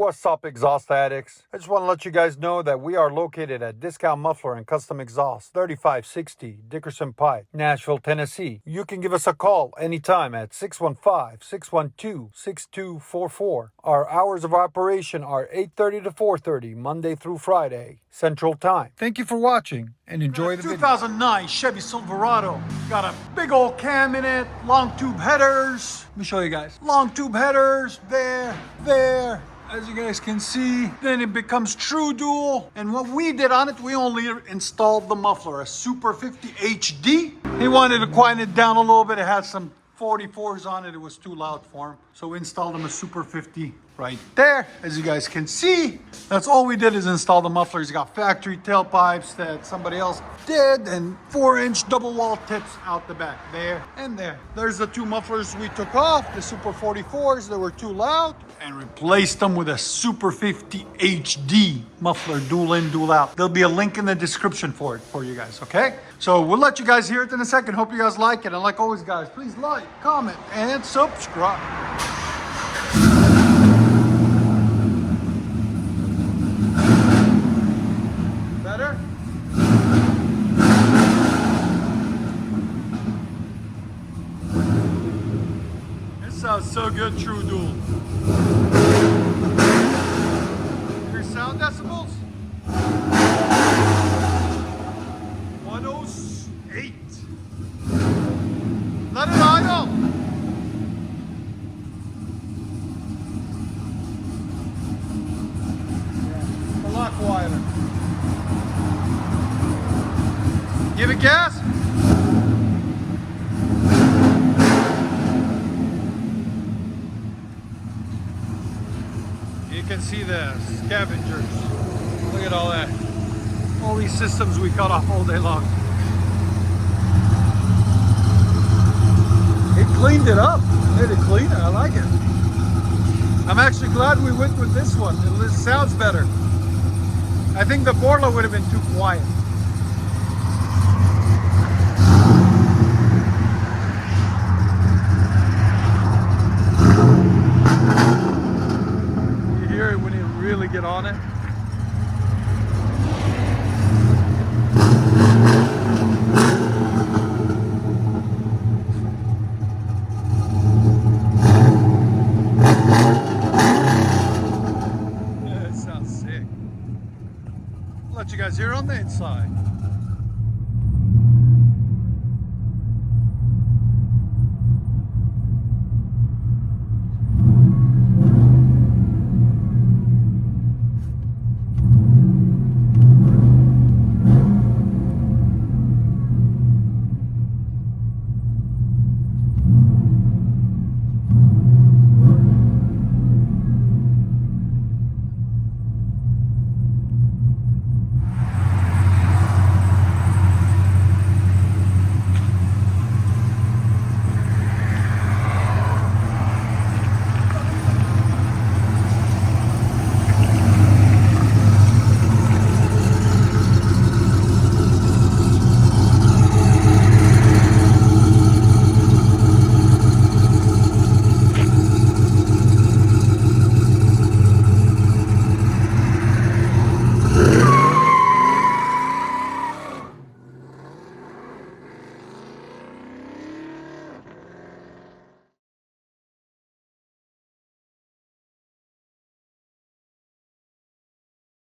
What's up, exhaust addicts? I just want to let you guys know that we are located at Discount Muffler and Custom Exhaust, 3560 Dickerson Pike, Nashville, Tennessee. You can give us a call anytime at 615-612-6244. Our hours of operation are 8:30 to 4:30, Monday through Friday, Central Time. Thank you for watching and enjoy the video. 2009 Chevy Silverado. Got a big old cam in it, long tube headers. Let me show you guys. Long tube headers, there. As you guys can see, then it becomes true dual. And what we did on it, we only installed the muffler, a Super 50 HD. He wanted to quieten it down a little bit. It had some 44s on it. It was too loud for him. So we installed him a Super 50 right there. As you guys can see, that's all we did is install the muffler. He's got factory tailpipes that somebody else did and 4-inch double wall tips out the back, there and there. There's the two mufflers we took off, the Super 44s that were too loud, and replaced them with a Super 50 HD muffler, dual in, dual out. There'll be a link in the description for it for you guys, okay? So we'll let you guys hear it in a second. Hope you guys like it. And like always, guys, please like, comment, and subscribe. Better? This sounds so good, true dual. Your sound decibels? 108. Let it idle. Yeah, a lot quieter. Give it gas. You can see the scavengers. Look at all that. All these systems we cut off all day long. It cleaned it up. Made it cleaner. I like it. I'm actually glad we went with this one. It sounds better. I think the Borla would have been too quiet. You hear it when you really get on it. Let you guys hear on the inside.